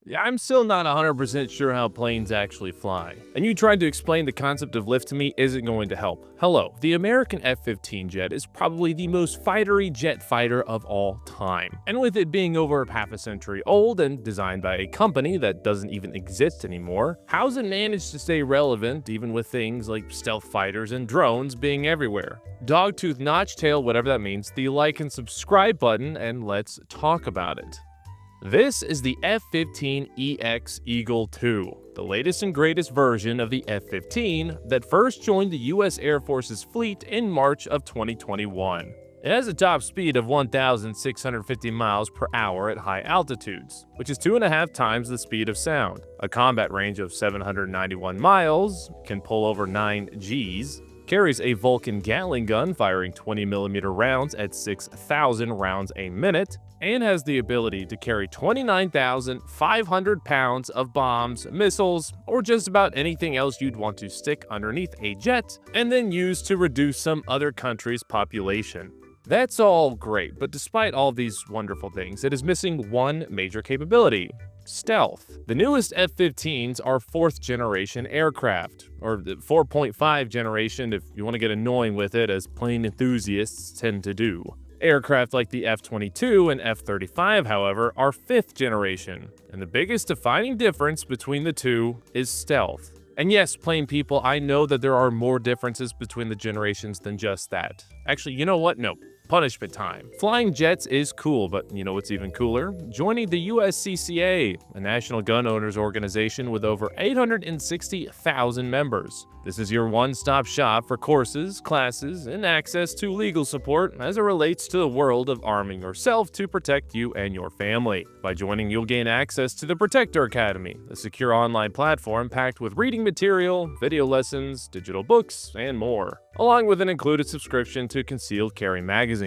Yeah, I'm still not 100% sure how planes actually fly. And you trying to explain the concept of lift to me isn't going to help. Hello, the American F-15 jet is probably the most fightery jet fighter of all time. And with it being over half a century old and designed by a company that doesn't even exist anymore, how's it managed to stay relevant even with things like stealth fighters and drones being everywhere? Dogtooth notchtail, whatever that means, the like and subscribe button, and let's talk about it. This is the F-15EX Eagle II, the latest and greatest version of the F-15 that first joined the US Air Force's fleet in March of 2021. It has a top speed of 1,650 miles per hour at high altitudes, which is 2.5 times the speed of sound, a combat range of 791 miles, can pull over 9 Gs, carries a Vulcan Gatling gun firing 20mm rounds at 6,000 rounds a minute, and has the ability to carry 29,500 pounds of bombs, missiles, or just about anything else you'd want to stick underneath a jet and then use to reduce some other country's population. That's all great, but despite all these wonderful things, it is missing one major capability: stealth. The newest F-15s are 4th generation aircraft, or the 4.5 generation if you want to get annoying with it, as plane enthusiasts tend to do. Aircraft like the F-22 and F-35, however, are 5th generation, and the biggest defining difference between the two is stealth. And yes, plain people, I know that there are more differences between the generations than just that. Actually, you know what? No. Punishment time. Flying jets is cool, but you know what's even cooler? Joining the USCCA, a national gun owners organization with over 860,000 members. This is your one-stop shop for courses, classes, and access to legal support as it relates to the world of arming yourself to protect you and your family. By joining, you'll gain access to the Protector Academy, a secure online platform packed with reading material, video lessons, digital books, and more, along with an included subscription to Concealed Carry magazine.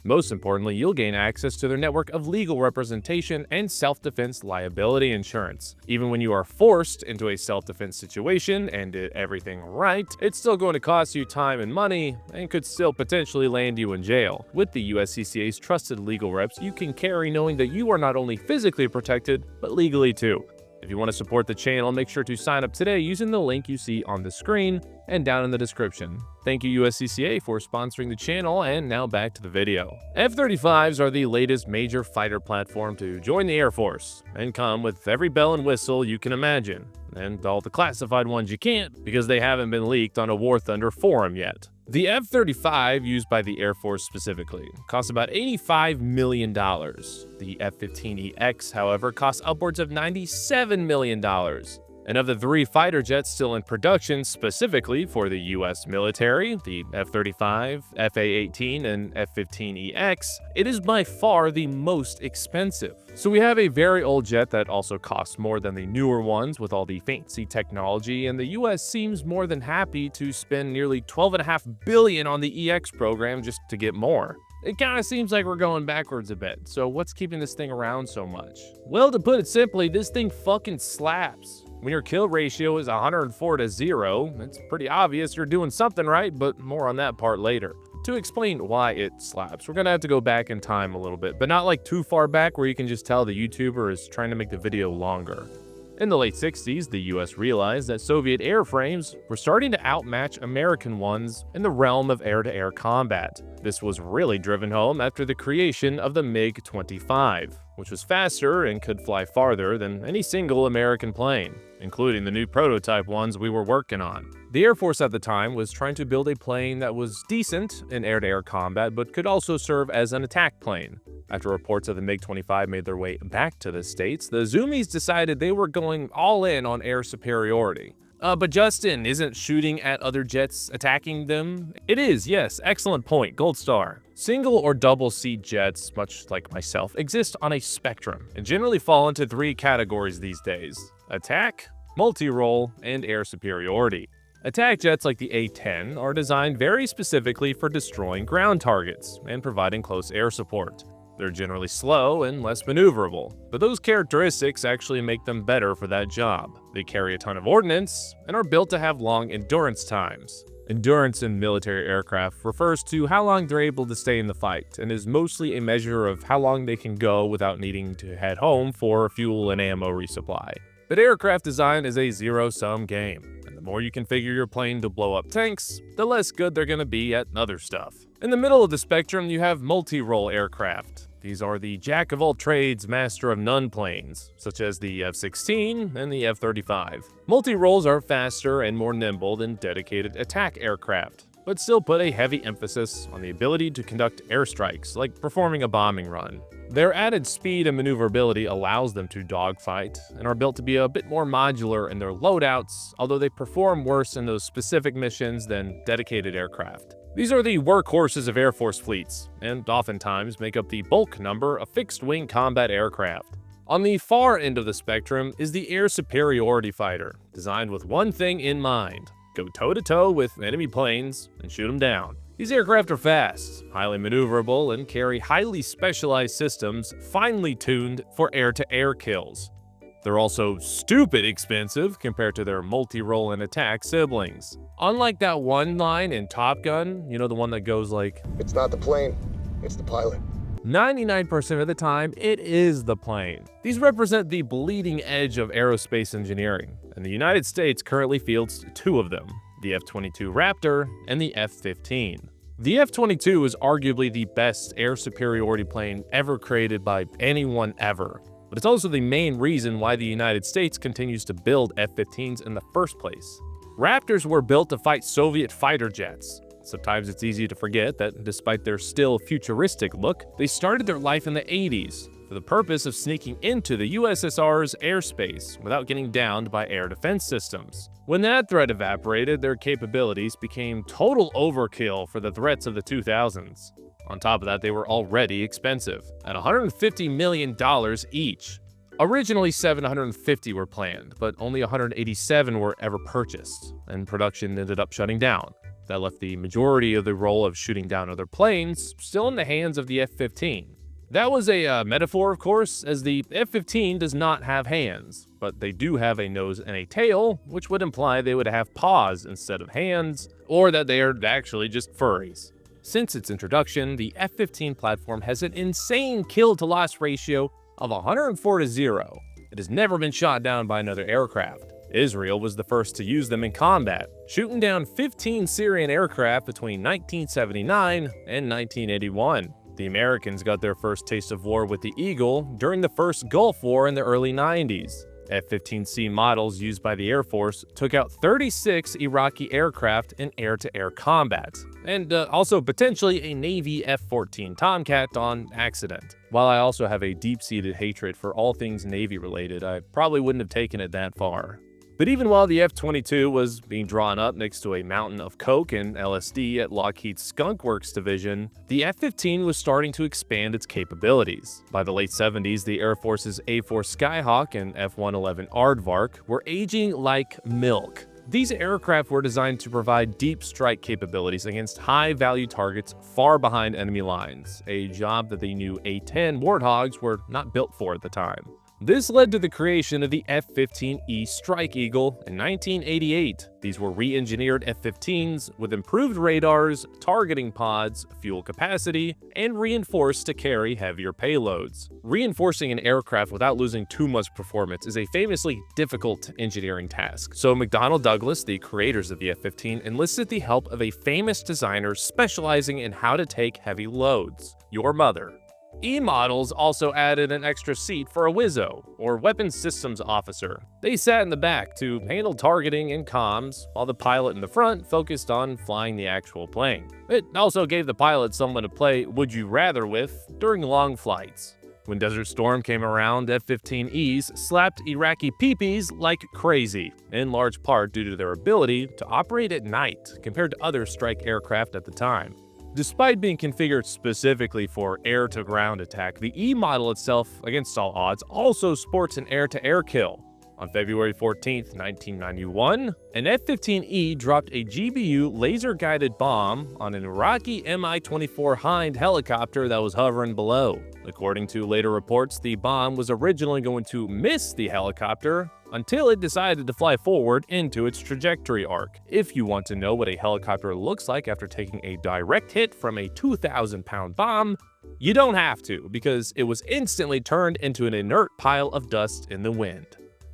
Most importantly, you'll gain access to their network of legal representation and self-defense liability insurance. Even when you are forced into a self-defense situation and did everything right, it's still going to cost you time and money and could still potentially land you in jail. With the USCCA's trusted legal reps, you can carry knowing that you are not only physically protected, but legally too. If you want to support the channel, make sure to sign up today using the link you see on the screen and down in the description. Thank you USCCA for sponsoring the channel, and now back to the video. F-35s are the latest major fighter platform to join the Air Force, and come with every bell and whistle you can imagine, and all the classified ones you can't because they haven't been leaked on a War Thunder forum yet. The F-35, used by the Air Force specifically, costs about $85 million. The F-15EX, however, costs upwards of $97 million. And of the 3 fighter jets still in production specifically for the US military, the F-35, FA-18, and F-15EX, it is by far the most expensive. So we have a very old jet that also costs more than the newer ones with all the fancy technology, and the US seems more than happy to spend nearly $12.5 billion on the EX program just to get more. It kinda seems like we're going backwards a bit, so what's keeping this thing around so much? Well, to put it simply, this thing fucking slaps. When your kill ratio is 104 to 0, it's pretty obvious you're doing something right, but more on that part later. To explain why it slaps, we're gonna have to go back in time a little bit, but not like too far back where you can just tell the YouTuber is trying to make the video longer. In the late 60s, the US realized that Soviet airframes were starting to outmatch American ones in the realm of air-to-air combat. This was really driven home after the creation of the MiG-25, which was faster and could fly farther than any single American plane, including the new prototype ones we were working on. The Air Force at the time was trying to build a plane that was decent in air-to-air combat but could also serve as an attack plane. After reports of the MiG-25 made their way back to the States, the Zoomies decided they were going all in on air superiority. But Justin, isn't shooting at other jets attacking them? It is, yes, excellent point, gold star. Single or double seat jets, much like myself, exist on a spectrum and generally fall into 3 categories these days: attack, multi-role, and air superiority. Attack jets like the A-10 are designed very specifically for destroying ground targets and providing close air support. They're generally slow and less maneuverable, but those characteristics actually make them better for that job. They carry a ton of ordnance and are built to have long endurance times. Endurance in military aircraft refers to how long they're able to stay in the fight and is mostly a measure of how long they can go without needing to head home for fuel and ammo resupply. But aircraft design is a zero-sum game, and the more you configure your plane to blow up tanks, the less good they're going to be at other stuff. In the middle of the spectrum, you have multi-role aircraft. These are the jack-of-all-trades, master-of-none planes, such as the F-16 and the F-35. Multi-roles are faster and more nimble than dedicated attack aircraft, but still put a heavy emphasis on the ability to conduct airstrikes, like performing a bombing run. Their added speed and maneuverability allows them to dogfight, and are built to be a bit more modular in their loadouts, although they perform worse in those specific missions than dedicated aircraft. These are the workhorses of Air Force fleets, and oftentimes make up the bulk number of fixed-wing combat aircraft. On the far end of the spectrum is the air superiority fighter, designed with one thing in mind: go toe-to-toe with enemy planes and shoot them down. These aircraft are fast, highly maneuverable, and carry highly specialized systems finely tuned for air-to-air kills. They're also stupid expensive compared to their multi-role and attack siblings. Unlike that one line in Top Gun, you know, the one that goes like, "It's not the plane, it's the pilot." 99% of the time, it is the plane. These represent the bleeding edge of aerospace engineering, and the United States currently fields two of them, the F-22 Raptor and the F-15. The F-22 is arguably the best air superiority plane ever created by anyone ever, but it's also the main reason why the United States continues to build F-15s in the first place. Raptors were built to fight Soviet fighter jets. Sometimes it's easy to forget that despite their still futuristic look, they started their life in the 80s for the purpose of sneaking into the USSR's airspace without getting downed by air defense systems. When that threat evaporated, their capabilities became total overkill for the threats of the 2000s. On top of that, they were already expensive, at $150 million each. Originally, 750 were planned, but only 187 were ever purchased, and production ended up shutting down. That left the majority of the role of shooting down other planes still in the hands of the F-15. That was a metaphor, of course, as the F-15 does not have hands, but they do have a nose and a tail, which would imply they would have paws instead of hands, or that they are actually just furries. Since its introduction, the F-15 platform has an insane kill-to-loss ratio of 104-0. It has never been shot down by another aircraft. Israel was the first to use them in combat, shooting down 15 Syrian aircraft between 1979 and 1981. The Americans got their first taste of war with the Eagle during the first Gulf War in the early 90s. F-15C models used by the Air Force took out 36 Iraqi aircraft in air-to-air combat, and also potentially a Navy F-14 Tomcat on accident. While I also have a deep-seated hatred for all things Navy-related, I probably wouldn't have taken it that far. But even while the F-22 was being drawn up next to a mountain of coke and LSD at Lockheed's Skunk Works division, the F-15 was starting to expand its capabilities. By the late 70s, the Air Force's A-4 Skyhawk and F-111 Aardvark were aging like milk. These aircraft were designed to provide deep strike capabilities against high-value targets far behind enemy lines, a job that the new A-10 Warthogs were not built for at the time. This led to the creation of the F-15E Strike Eagle in 1988. These were re-engineered F-15s with improved radars, targeting pods, fuel capacity, and reinforced to carry heavier payloads. Reinforcing an aircraft without losing too much performance is a famously difficult engineering task. So McDonnell Douglas, the creators of the F-15, enlisted the help of a famous designer specializing in how to take heavy loads: your mother. E-models also added an extra seat for a WISO, or Weapons Systems Officer. They sat in the back to handle targeting and comms, while the pilot in the front focused on flying the actual plane. It also gave the pilot someone to play Would You Rather with during long flights. When Desert Storm came around, F-15Es slapped Iraqi peepees like crazy, in large part due to their ability to operate at night compared to other strike aircraft at the time. Despite being configured specifically for air-to-ground attack, the E-model itself, against all odds, also sports an air-to-air kill. On February 14, 1991, an F-15E dropped a GBU laser-guided bomb on an Iraqi Mi-24 Hind helicopter that was hovering below. According to later reports, the bomb was originally going to miss the helicopter, until it decided to fly forward into its trajectory arc. If you want to know what a helicopter looks like after taking a direct hit from a 2,000-pound bomb, you don't have to, because it was instantly turned into an inert pile of dust in the wind.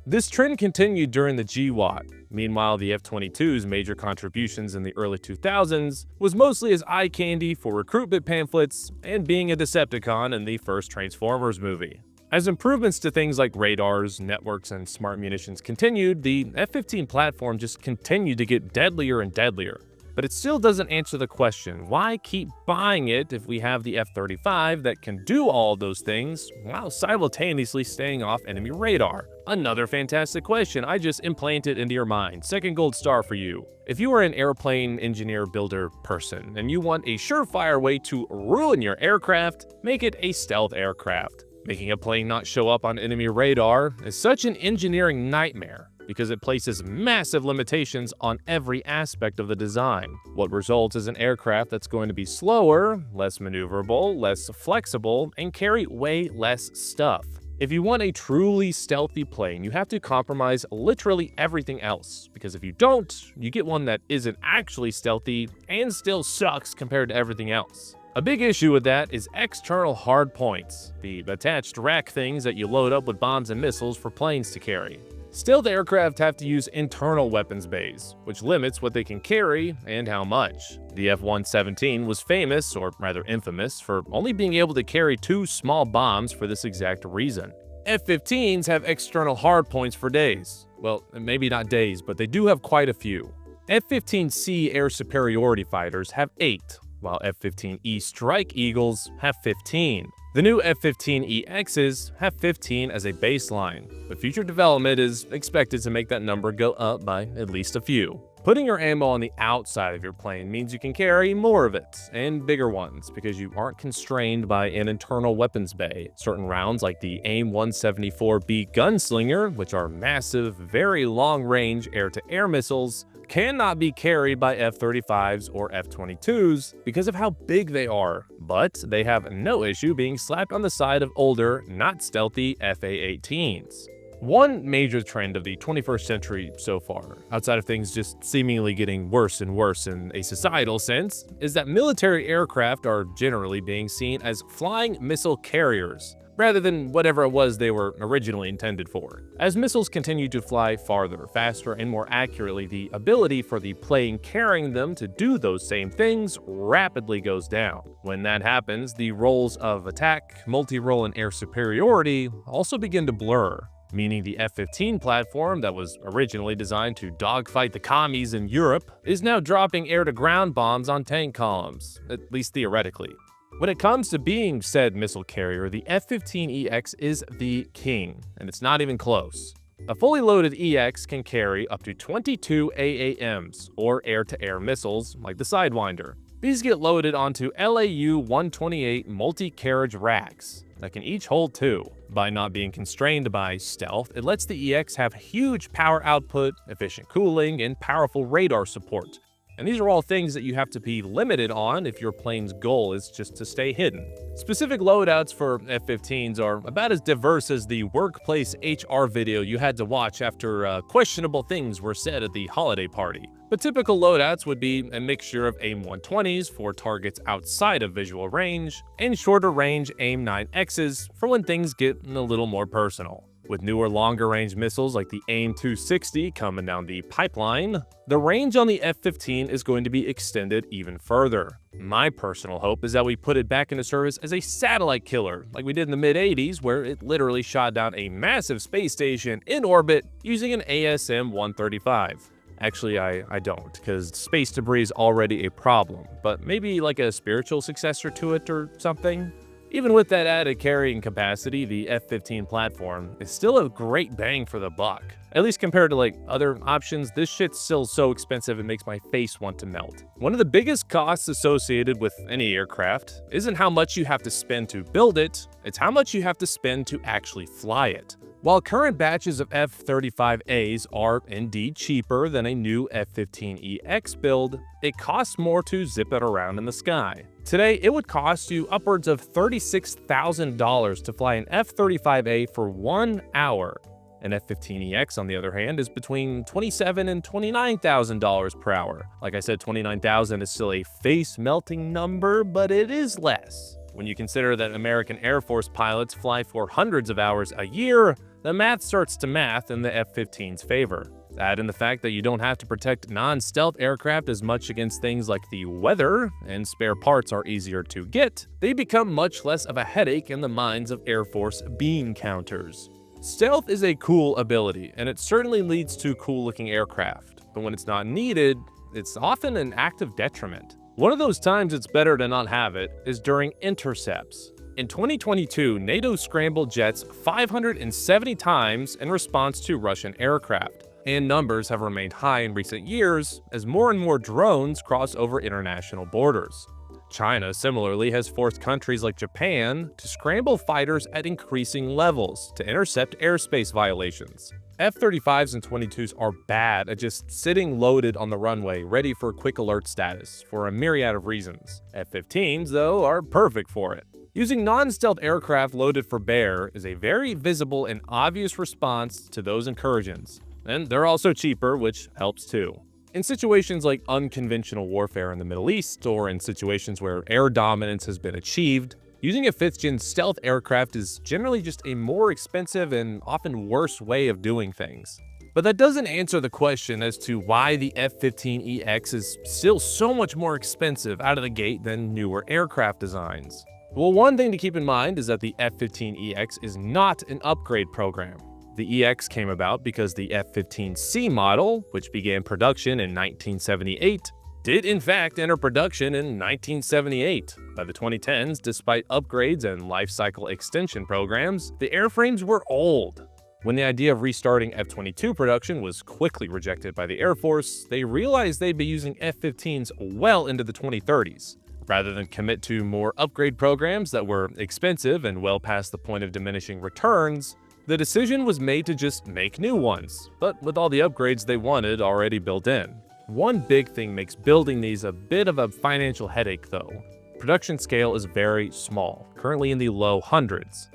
This trend continued during the GWOT. Meanwhile, the F-22's major contributions in the early 2000s was mostly as eye candy for recruitment pamphlets and being a Decepticon in the first Transformers movie. As improvements to things like radars, networks, and smart munitions continued, the F-15 platform just continued to get deadlier and deadlier. But it still doesn't answer the question, why keep buying it if we have the F-35 that can do all those things while simultaneously staying off enemy radar? Another fantastic question I just implanted into your mind. Second gold star for you. If you are an airplane engineer builder person and you want a surefire way to ruin your aircraft, make it a stealth aircraft. Making a plane not show up on enemy radar is such an engineering nightmare because it places massive limitations on every aspect of the design. What results is an aircraft that's going to be slower, less maneuverable, less flexible, and carry way less stuff. If you want a truly stealthy plane, you have to compromise literally everything else, because if you don't, you get one that isn't actually stealthy and still sucks compared to everything else. A big issue with that is external hard points, the attached rack things that you load up with bombs and missiles for planes to carry. Stealth aircraft have to use internal weapons bays, which limits what they can carry and how much. The F-117 was famous, or rather infamous, for only being able to carry 2 small bombs for this exact reason. F-15s have external hardpoints for days. Well, maybe not days, but they do have quite a few. F-15C air superiority fighters have 8, while F-15E Strike Eagles have 15. The new F-15EXs have 15 as a baseline, but future development is expected to make that number go up by at least a few. Putting your ammo on the outside of your plane means you can carry more of it, and bigger ones, because you aren't constrained by an internal weapons bay. Certain rounds like the AIM-174B Gunslinger, which are massive, very long-range air-to-air missiles, cannot be carried by F-35s or F-22s because of how big they are, but they have no issue being slapped on the side of older, not stealthy FA-18s. One major trend of the 21st century so far, outside of things just seemingly getting worse and worse in a societal sense, is that military aircraft are generally being seen as flying missile carriers, rather than whatever it was they were originally intended for. As missiles continue to fly farther, faster, and more accurately, the ability for the plane carrying them to do those same things rapidly goes down. When that happens, the roles of attack, multi-role, and air superiority also begin to blur, meaning the F-15 platform that was originally designed to dogfight the commies in Europe is now dropping air-to-ground bombs on tank columns, at least theoretically. When it comes to being said missile carrier, the F-15EX is the king, and it's not even close. A fully loaded EX can carry up to 22 AAMs, or air-to-air missiles, like the Sidewinder. These get loaded onto LAU-128 multi-carriage racks that can each hold 2. By not being constrained by stealth, it lets the EX have huge power output, efficient cooling, and powerful radar support. And these are all things that you have to be limited on if your plane's goal is just to stay hidden. Specific loadouts for F-15s are about as diverse as the workplace HR video you had to watch after questionable things were said at the holiday party. But typical loadouts would be a mixture of AIM-120s for targets outside of visual range, and shorter range AIM-9Xs for when things get a little more personal. With newer longer-range missiles like the AIM-260 coming down the pipeline, the range on the F-15 is going to be extended even further. My personal hope is that we put it back into service as a satellite killer, like we did in the mid-80s, where it literally shot down a massive space station in orbit using an ASM-135. Actually, I don't, because space debris is already a problem, but maybe like a spiritual successor to it or something? Even with that added carrying capacity, the F-15 platform is still a great bang for the buck. At least compared to other options, this shit's still so expensive it makes my face want to melt. One of the biggest costs associated with any aircraft isn't how much you have to spend to build it, it's how much you have to spend to actually fly it. While current batches of F-35As are indeed cheaper than a new F-15EX build, it costs more to zip it around in the sky. Today, it would cost you upwards of $36,000 to fly an F-35A for 1 hour. An F-15EX, on the other hand, is between $27,000 and $29,000 per hour. Like I said, $29,000 is still a face-melting number, but it is less. When you consider that American Air Force pilots fly for hundreds of hours a year, the math starts to math in the F-15's favor. Add in the fact that you don't have to protect non-stealth aircraft as much against things like the weather, and spare parts are easier to get, they become much less of a headache in the minds of Air Force bean counters. Stealth is a cool ability, and it certainly leads to cool-looking aircraft, but when it's not needed, it's often an act of detriment. One of those times it's better to not have it is during intercepts. In 2022, NATO scrambled jets 570 times in response to Russian aircraft, and numbers have remained high in recent years as more and more drones cross over international borders. China similarly has forced countries like Japan to scramble fighters at increasing levels to intercept airspace violations. F-35s and 22s are bad at just sitting loaded on the runway, ready for quick alert status, for a myriad of reasons. F-15s, though, are perfect for it. Using non-stealth aircraft loaded for bear is a very visible and obvious response to those incursions, and they're also cheaper, which helps too. In situations like unconventional warfare in the Middle East, or in situations where air dominance has been achieved, using a 5th-gen stealth aircraft is generally just a more expensive and often worse way of doing things. But that doesn't answer the question as to why the F-15EX is still so much more expensive out of the gate than newer aircraft designs. Well, one thing to keep in mind is that the F-15EX is not an upgrade program. The EX came about because the F-15C model, which began production in 1978, did in fact enter production in 1978. By the 2010s, despite upgrades and life cycle extension programs, the airframes were old. When the idea of restarting F-22 production was quickly rejected by the Air Force, they realized they'd be using F-15s well into the 2030s. Rather than commit to more upgrade programs that were expensive and well past the point of diminishing returns, the decision was made to just make new ones, but with all the upgrades they wanted already built in. One big thing makes building these a bit of a financial headache though. Production scale is very small, currently in the low hundreds.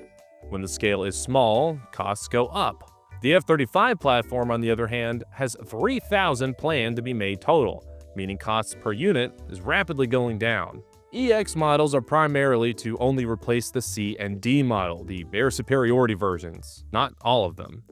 When the scale is small, costs go up. The F-35 platform, on the other hand, has 3,000 planned to be made total, meaning costs per unit is rapidly going down. EX models are primarily to only replace the C and D model, the air superiority versions, not all of them.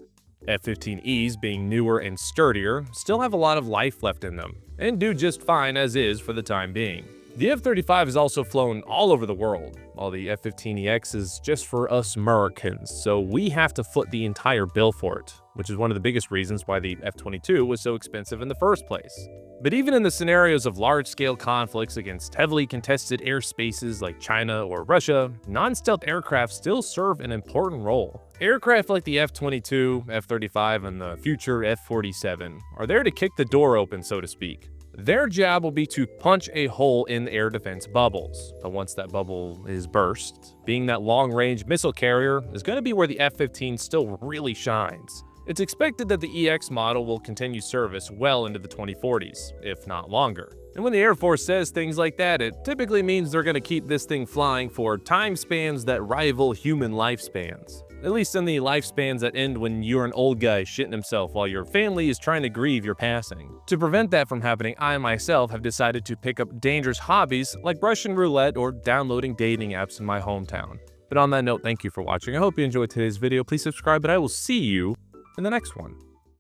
F-15Es, being newer and sturdier, still have a lot of life left in them, and do just fine as is for the time being. The F-35 is also flown all over the world, while the F-15EX is just for us Americans, so we have to foot the entire bill for it, which is one of the biggest reasons why the F-22 was so expensive in the first place. But even in the scenarios of large-scale conflicts against heavily contested airspaces like China or Russia, non-stealth aircraft still serve an important role. Aircraft like the F-22, F-35, and the future F-47 are there to kick the door open, so to speak. Their job will be to punch a hole in the air defense bubbles, but once that bubble is burst, being that long-range missile carrier is going to be where the F-15 still really shines. It's expected that the EX model will continue service well into the 2040s, if not longer. And when the Air Force says things like that, it typically means they're going to keep this thing flying for time spans that rival human lifespans. At least in the lifespans that end when you're an old guy shitting himself while your family is trying to grieve your passing. To prevent that from happening, I myself have decided to pick up dangerous hobbies like Russian roulette or downloading dating apps in my hometown. But on that note, thank you for watching. I hope you enjoyed today's video. Please subscribe, and I will see you in the next one.